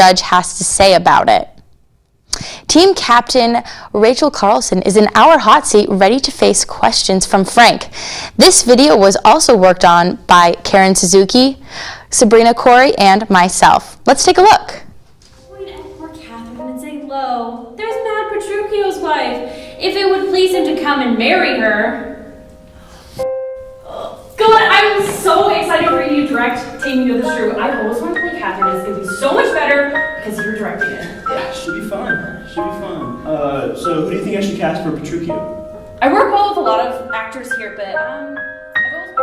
judge has to say about it. Team captain Rachel Carlson is in our hot seat, ready to face questions from Frank. This video was also worked on by Karen Suzuki, Sabrina Corey, and myself. Let's take a look. Point at poor Catherine and say, "Lo, there's Matt Petruchio's wife. If it would please him to come and marry her." God, I'm so excited for you to direct Taming to the Shrew. I always wanted to play Catherine. It's going to be so much better because you're directing it. Yeah, should be fun. Should be fun. So who do you think I should cast for Petruchio? I work well with a lot of actors here, but I've always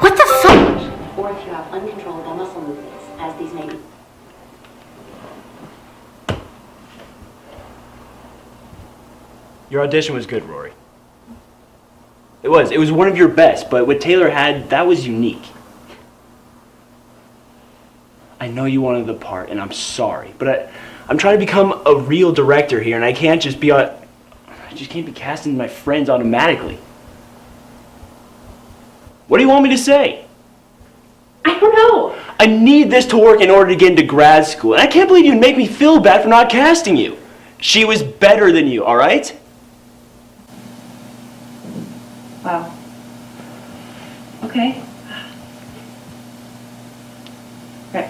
What the fuck? Or if you have uncontrollable muscle movements, as these may be. Your audition was good, Rory. It was one of your best, but what Taylor had, that was unique. I know you wanted the part, and I'm sorry, but I'm trying to become a real director here, and I can't just be I just can't be casting my friends automatically. What do you want me to say? I don't know. I need this to work in order to get into grad school, and I can't believe you'd make me feel bad for not casting you. She was better than you, all right? Wow. Okay. Right.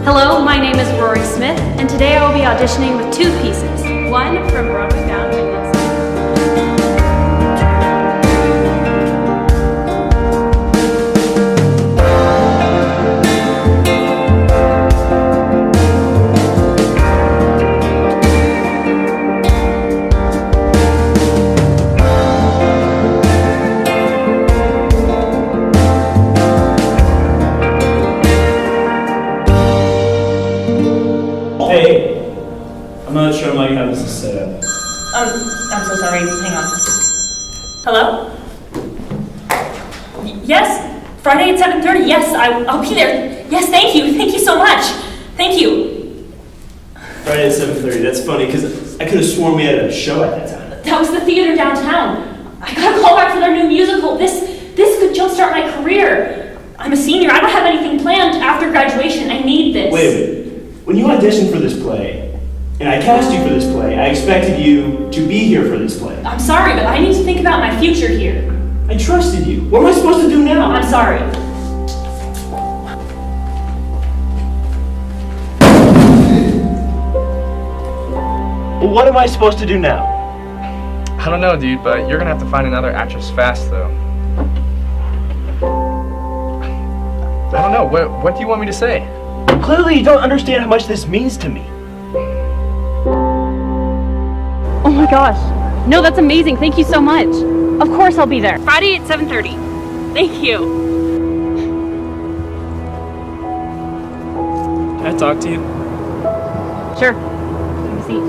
Hello, my name is Rory Smith, and today I will be auditioning with two pieces. One from Broadway Bound Witness. Hey, I'm not sure I'm like how this is set up. I'm so sorry. Hang on. Hello? Yes? Friday at 7:30. Yes, I'll be there. Yes, thank you. Thank you so much. Thank you. Friday at 7:30, that's funny, because I could have sworn we had a show at that time. That was the theater downtown. I got a call back for their new musical. This could jumpstart my career. I'm a senior. I don't have anything planned after graduation. I need this. Wait a minute. When you auditioned for this play, and I cast you for this play, I expected you to be here for this play. I'm sorry, but I need to think about my future here. I trusted you. What am I supposed to do now? I'm sorry. Well, what am I supposed to do now? I don't know, dude, but you're gonna have to find another actress fast, though. I don't know. What do you want me to say? Clearly you don't understand how much this means to me. Oh my gosh. No, that's amazing. Thank you so much. Of course I'll be there. Friday at 7:30. Thank you. Can I talk to you? Sure. Have a seat.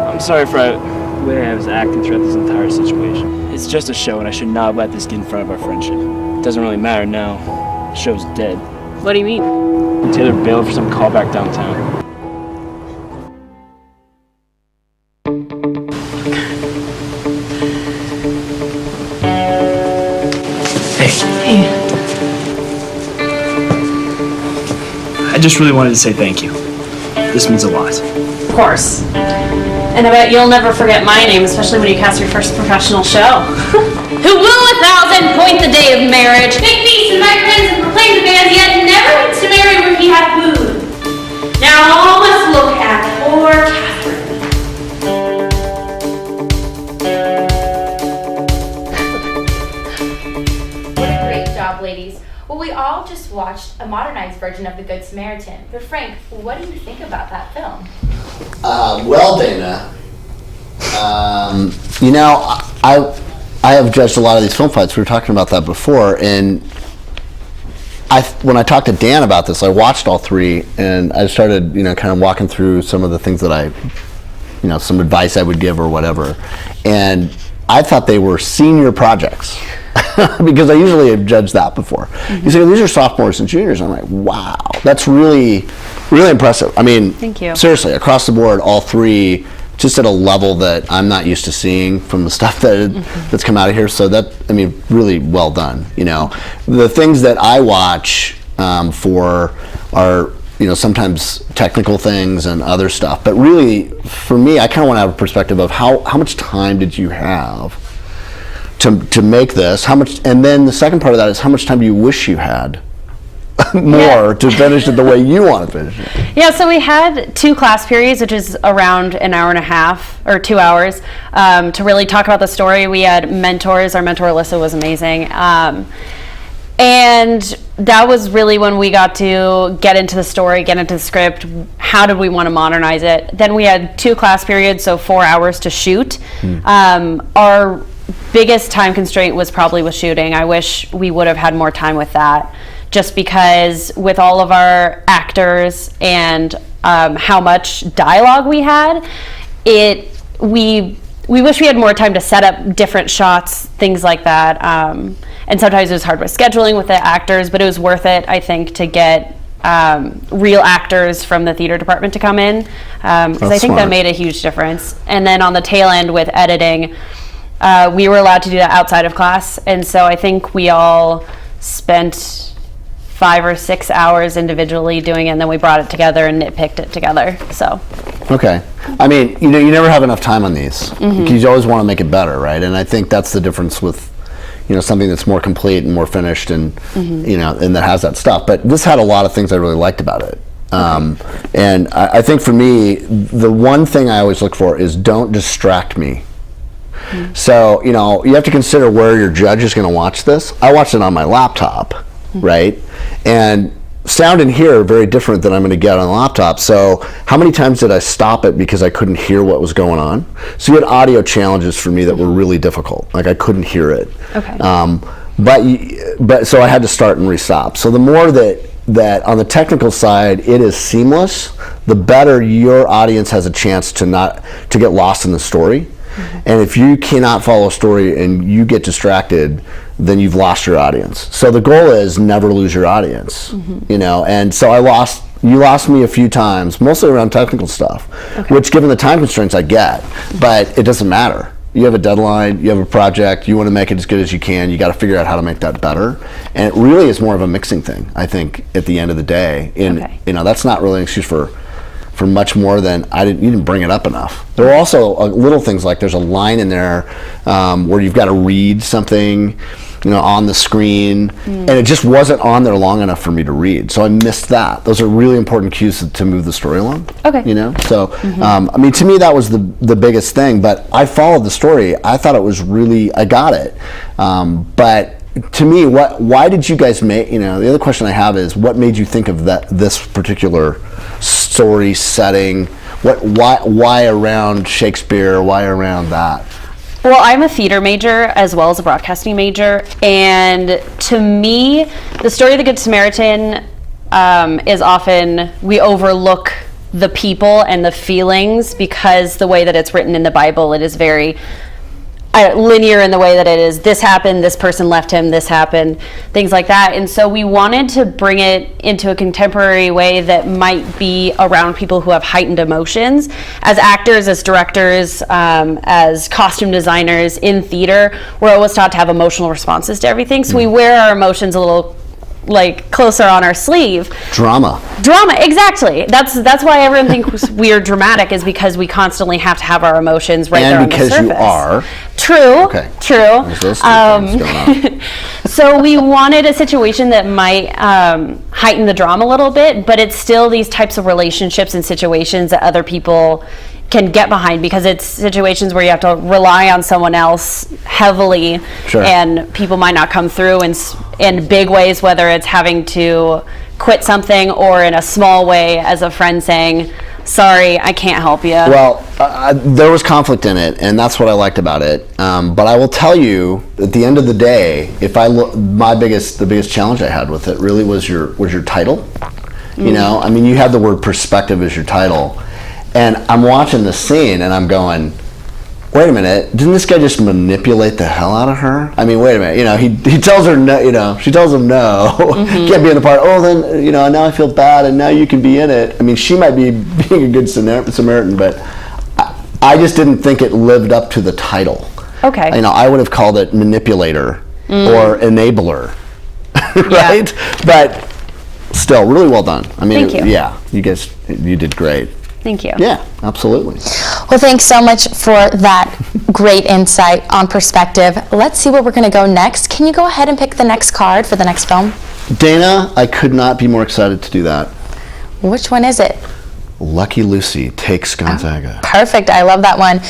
I'm sorry for the way I was acting throughout this entire situation. It's just a show, and I should not let this get in front of our friendship. It doesn't really matter now. The show's dead. What do you mean? Taylor bailed for some callback downtown. Hey. I just really wanted to say thank you. This means a lot. Of course. And I bet you'll never forget my name, especially when you cast your first professional show. Who will 1,000 point the day of marriage, make feasts and invite friends and proclaim the bands, yet never means to marry where he hath wooed. job, ladies. Well, we all just watched a modernized version of The Good Samaritan. But Frank, what do you think about that film? Well, Dana, you know, I have judged a lot of these film fights. We were talking about that before, and when I talked to Dan about this, I watched all three, and I started, you know, kind of walking through some of the things that I, you know, some advice I would give or whatever, and I thought they were senior projects. Because I usually have judged that before. You say, these are sophomores and juniors. I'm like, wow, that's really, really impressive. I mean, Thank you. Seriously, across the board, all three, just at a level that I'm not used to seeing from the stuff that's come out of here. So that, I mean, really well done. You know, the things that I watch for are, you know, sometimes technical things and other stuff. But really, for me, I kind of want to have a perspective of how much time did you have to make this, how much, and then the second part of that is how much time do you wish you had more to finish it the way you want to finish it? Yeah, so we had 2 class periods, which is around an hour and a half or 2 hours, to really talk about the story. We had mentors. Our mentor Alyssa was amazing, and that was really when we got to get into the story, get into the script. How did we want to modernize it? Then we had 2 class periods, so 4 hours to shoot. Our biggest time constraint was probably with shooting. I wish we would have had more time with that, just because with all of our actors and how much dialogue we had, we wish we had more time to set up different shots, things like that. And sometimes it was hard with scheduling with the actors, but it was worth it, I think, to get real actors from the theater department to come in, because I think that made a huge difference. And then on the tail end with editing, we were allowed to do that outside of class, and so I think we all spent 5 or 6 hours individually doing it, and then we brought it together and nitpicked it together. So. Okay. I mean, you know, you never have enough time on these, because you always want to make it better, right? And I think that's the difference with, you know, something that's more complete and more finished, and you know, and that has that stuff. But this had a lot of things I really liked about it. And I think for me, the one thing I always look for is don't distract me. So, you know, you have to consider where your judge is going to watch this. I watched it on my laptop, right? And sound and hear are very different than I'm going to get on a laptop. So how many times did I stop it because I couldn't hear what was going on? So you had audio challenges for me that were really difficult. Like I couldn't hear it. Okay. But so I had to start and restop. So the more that on the technical side it is seamless, the better your audience has a chance to get lost in the story. And if you cannot follow a story and you get distracted, then you've lost your audience. So the goal is never lose your audience, you know. And so you lost me a few times, mostly around technical stuff, which given the time constraints I get, but it doesn't matter. You have a deadline, you have a project, you want to make it as good as you can, you got to figure out how to make that better. And it really is more of a mixing thing, I think, at the end of the day. And you know, that's not really an excuse for much more than you didn't bring it up enough. There are also little things like there's a line in there where you've got to read something, you know, on the screen, and it just wasn't on there long enough for me to read. So I missed that. Those are really important cues to move the story along. Okay. You know, so I mean, to me that was the biggest thing. But I followed the story. I thought it was really, I got it. But to me, why did you guys make? You know, the other question I have is, what made you think of this particular story setting? Why around Shakespeare? Why around that? Well, I'm a theater major as well as a broadcasting major, and to me, the story of the Good Samaritan is often, we overlook the people and the feelings because the way that it's written in the Bible, it is very linear in the way that it is, this happened, this person left him, this happened, things like that. And so we wanted to bring it into a contemporary way that might be around people who have heightened emotions. As actors, as directors, as costume designers in theater, we're always taught to have emotional responses to everything. So we wear our emotions a little like closer on our sleeve. Drama, exactly. That's why everyone thinks we are dramatic, is because we constantly have to have our emotions right there on the surface. And because you are. True. Okay. True. There's those two things going on. So we wanted a situation that might heighten the drama a little bit, but it's still these types of relationships and situations that other people can get behind, because it's situations where you have to rely on someone else heavily, Sure. and people might not come through in big ways, whether it's having to quit something or in a small way as a friend saying, sorry, I can't help you. Well, there was conflict in it, and that's what I liked about it. But I will tell you, at the end of the day, if I look, the biggest challenge I had with it really was your title. You know, I mean, you had the word perspective as your title, and I'm watching the scene, and I'm going, wait a minute, didn't this guy just manipulate the hell out of her? I mean, wait a minute, you know, he tells her no, you know, she tells him no, can't be in the part. Oh, then, you know, now I feel bad, and now you can be in it. I mean, she might be being a good Samaritan, but I just didn't think it lived up to the title. Okay. You know, I would have called it manipulator or enabler, right? But still, really well done. I mean, Thank you. Yeah, you did great. Thank you. Yeah, absolutely. Well, thanks so much for that great insight on perspective. Let's see where we're going to go next. Can you go ahead and pick the next card for the next film? Dana, I could not be more excited to do that. Which one is it? Lucky Lucy Takes Gonzaga. Perfect. I love that one.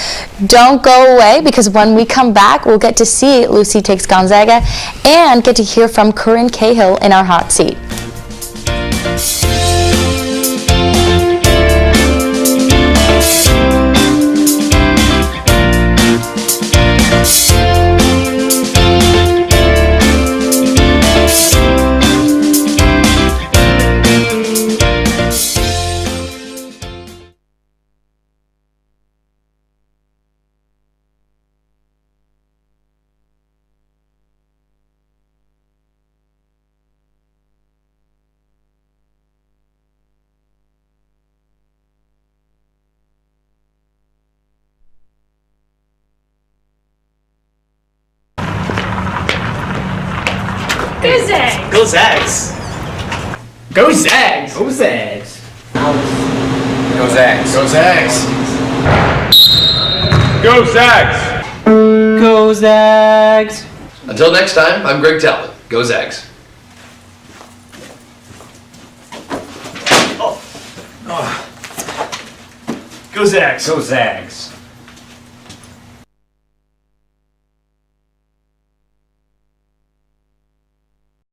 Don't go away, because when we come back, we'll get to see Lucy Takes Gonzaga and get to hear from Corinne Cahill in our hot seat. Go Zags! Go Zags! Go Zags! Go Zags! Go Zags. Go Zags! Go Zags! Go Zags! Until next time, I'm Greg Talbot. Go Zags. Go Zags. Go Zags.